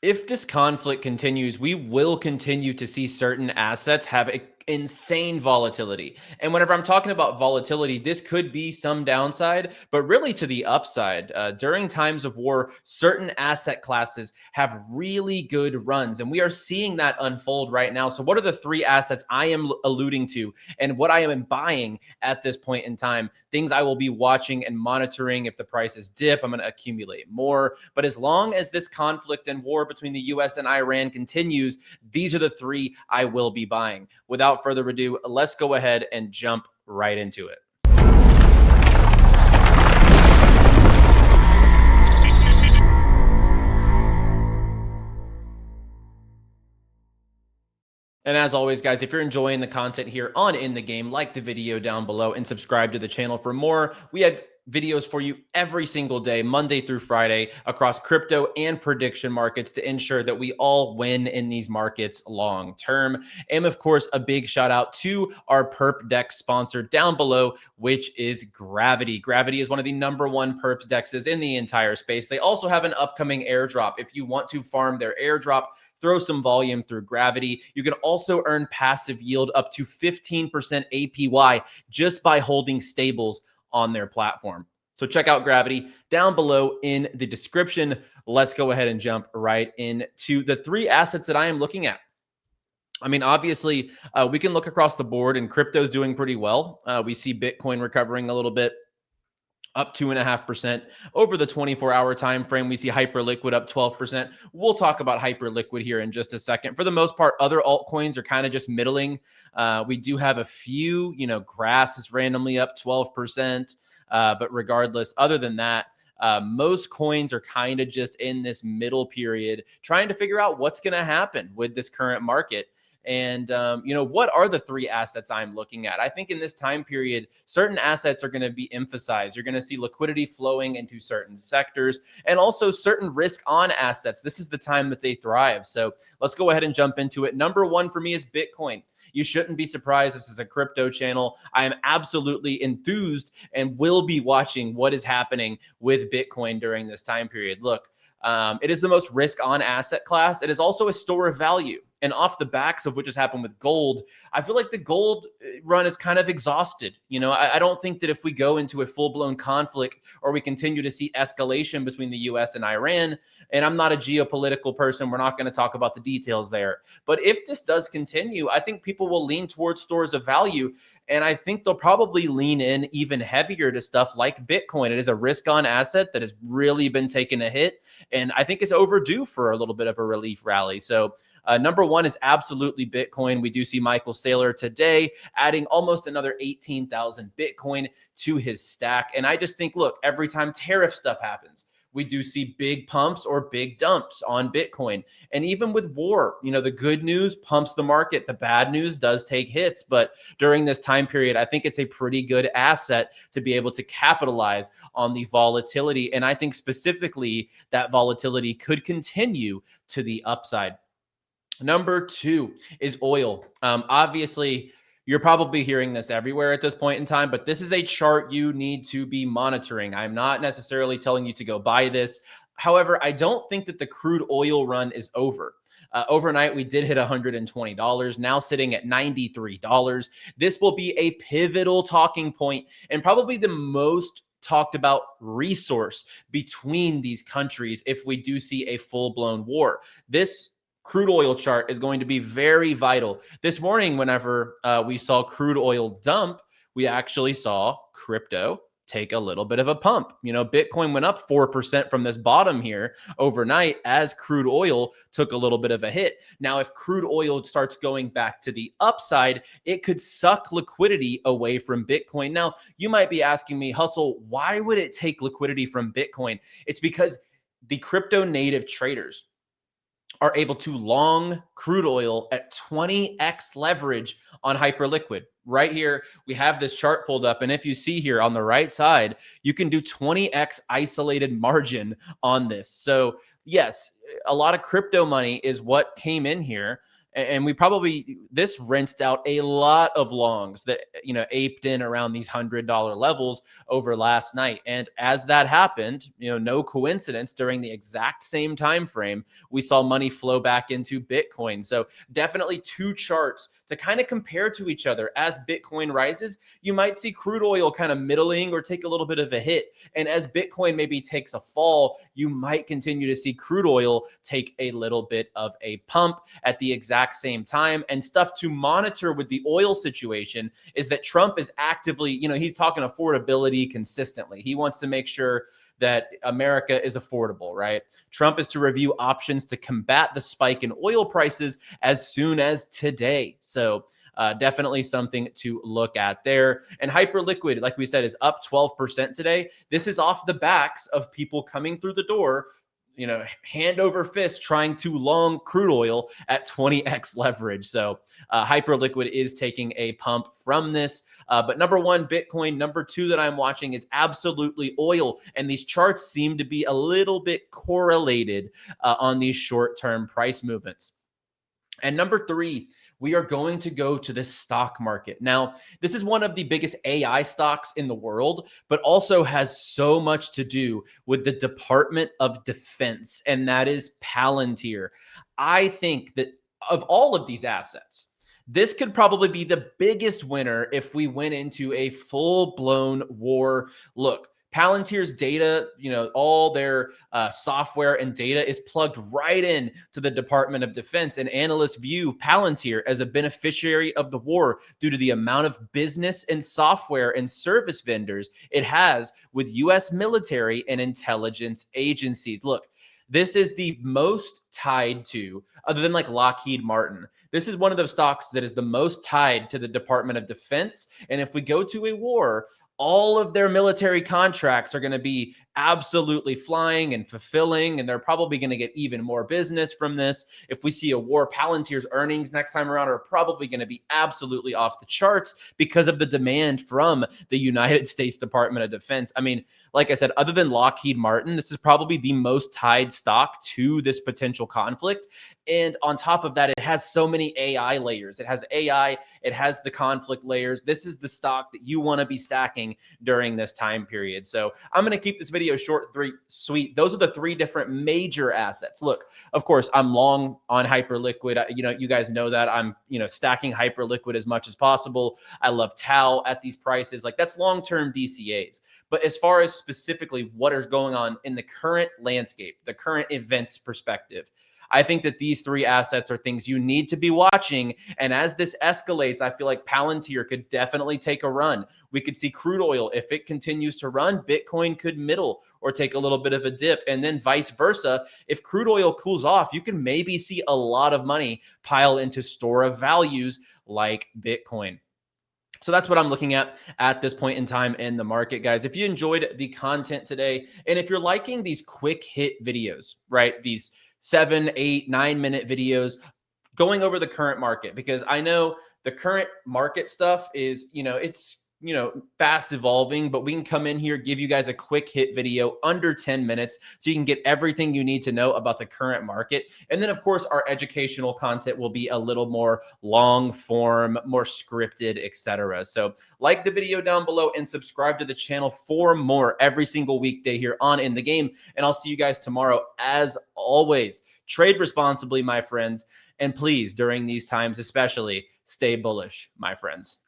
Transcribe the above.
If this conflict continues, we will continue to see certain assets have insane volatility. And whenever I'm talking about volatility, this could be some downside, but really to the upside. During times of war, certain asset classes have really good runs, and we are seeing that unfold right now. So, what are the three assets I am alluding to, and what I am buying at this point in time? Things I will be watching and monitoring. If the prices dip, I'm going to accumulate more. But as long as this conflict and war between the US and Iran continues, these are the three I will be buying. Without further ado, let's go ahead and jump right into it. And as always, guys, if you're enjoying the content here on In the Game, like the video down below and subscribe to the channel for more. We have videos for you every single day, Monday through Friday, across crypto and prediction markets to ensure that we all win in these markets long term. And of course, a big shout out to our perp dex sponsor down below, which is Gravity. Gravity is one of the #1 perps dexes in the entire space. They also have an upcoming airdrop. If you want to farm their airdrop, throw some volume through Gravity. You can also earn passive yield up to 15% APY just by holding stables on their platform. So check out Gravity down below in the description. Let's go ahead and jump right into the three assets that I am looking at. I mean, obviously, we can look across the board and crypto's doing pretty well. We see Bitcoin recovering a little bit, up 2.5% over the 24-hour time frame. We see Hyperliquid up 12%. We'll talk about Hyperliquid here in just a second. For the most part, other altcoins are kind of just middling. We do have a few, Grass is randomly up 12%. But regardless, other than that, most coins are kind of just in this middle period, trying to figure out what's going to happen with this current market. And, what are the three assets I'm looking at? I think in this time period, certain assets are going to be emphasized. You're going to see liquidity flowing into certain sectors and also certain risk on assets. This is the time that they thrive. So let's go ahead and jump into it. #1 for me is Bitcoin. You shouldn't be surprised. This is a crypto channel. I am absolutely enthused and will be watching what is happening with Bitcoin during this time period. Look, it is the most risk on asset class. It is also a store of value. And off the backs of what just happened with gold, I feel like the gold run is kind of exhausted. I don't think that if we go into a full-blown conflict or we continue to see escalation between the US and Iran, and I'm not a geopolitical person, we're not going to talk about the details there. But if this does continue, I think people will lean towards stores of value. And I think they'll probably lean in even heavier to stuff like Bitcoin. It is a risk-on asset that has really been taking a hit. And I think it's overdue for a little bit of a relief rally. So #1 is absolutely Bitcoin. We do see Michael Saylor today adding almost another 18,000 Bitcoin to his stack. And I just think, look, every time tariff stuff happens, we do see big pumps or big dumps on Bitcoin. And even with war, the good news pumps the market. The bad news does take hits. But during this time period, I think it's a pretty good asset to be able to capitalize on the volatility. And I think specifically that volatility could continue to the upside. #2 is oil. Obviously, you're probably hearing this everywhere at this point in time, but this is a chart you need to be monitoring. I'm not necessarily telling you to go buy this. However, I don't think that the crude oil run is over. Overnight, we did hit $120, now sitting at $93. This will be a pivotal talking point and probably the most talked about resource between these countries if we do see a full-blown war. This crude oil chart is going to be very vital. This morning, whenever we saw crude oil dump, we actually saw crypto take a little bit of a pump. Bitcoin went up 4% from this bottom here overnight as crude oil took a little bit of a hit. Now, if crude oil starts going back to the upside, it could suck liquidity away from Bitcoin. Now, you might be asking me, Hustle, why would it take liquidity from Bitcoin? It's because the crypto native traders are able to long crude oil at 20x leverage on Hyperliquid. Right here, we have this chart pulled up. And if you see here on the right side, you can do 20x isolated margin on this. So yes, a lot of crypto money is what came in here. And we probably, this rinsed out a lot of longs that, aped in around these $100 levels over last night. And as that happened, no coincidence, during the exact same time frame, we saw money flow back into Bitcoin. So definitely two charts to kind of compare to each other. As Bitcoin rises, you might see crude oil kind of middling or take a little bit of a hit. And as Bitcoin maybe takes a fall, you might continue to see crude oil take a little bit of a pump at the exact same time. And stuff to monitor with the oil situation is that Trump is actively, he's talking affordability consistently. He wants to make sure that America is affordable, right? Trump is to review options to combat the spike in oil prices as soon as today. So definitely something to look at there. And Hyperliquid, like we said, is up 12% today. This is off the backs of people coming through the door, hand over fist trying to long crude oil at 20x leverage. So Hyperliquid is taking a pump from this. But number one, Bitcoin. Number two that I'm watching is absolutely oil. And these charts seem to be a little bit correlated on these short-term price movements. And number three, we are going to go to the stock market. Now, this is one of the biggest AI stocks in the world, but also has so much to do with the Department of Defense, and that is Palantir. I think that of all of these assets, this could probably be the biggest winner if we went into a full-blown war. Look, Palantir's data, all their software and data is plugged right in to the Department of Defense. And analysts view Palantir as a beneficiary of the war due to the amount of business and software and service vendors it has with U.S. military and intelligence agencies. Look, this is the most tied to, other than like Lockheed Martin, this is one of those stocks that is the most tied to the Department of Defense. And if we go to a war, all of their military contracts are going to be absolutely flying and fulfilling, and they're probably going to get even more business from this. If we see a war, Palantir's earnings next time around are probably going to be absolutely off the charts because of the demand from the United States Department of Defense. I mean, like I said, other than Lockheed Martin, this is probably the most tied stock to this potential conflict. And on top of that, it has so many AI layers. It has AI, it has the conflict layers. This is the stock that you want to be stacking during this time period. So I'm going to keep this video short, sweet. Those are the three different major assets. Look, of course, I'm long on Hyperliquid. You guys know that I'm, stacking Hyperliquid as much as possible. I love TAL at these prices. Like, that's long-term DCAs. But as far as specifically what is going on in the current landscape, the current events perspective, I think that these three assets are things you need to be watching. And as this escalates, I feel like Palantir could definitely take a run. We could see crude oil. If it continues to run, Bitcoin could middle or take a little bit of a dip. And then vice versa. If crude oil cools off, you can maybe see a lot of money pile into store of values like Bitcoin. So that's what I'm looking at this point in time in the market, guys. If you enjoyed the content today, and if you're liking these quick hit videos, right, these 7, 8, 9 minute videos going over the current market, because I know the current market stuff is, it's, fast evolving, but we can come in here, give you guys a quick hit video under 10 minutes so you can get everything you need to know about the current market. And then, of course, our educational content will be a little more long form, more scripted, etc. So like the video down below and subscribe to the channel for more every single weekday here on In the Game. And I'll see you guys tomorrow. As always, trade responsibly, my friends. And please, during these times especially, stay bullish, my friends.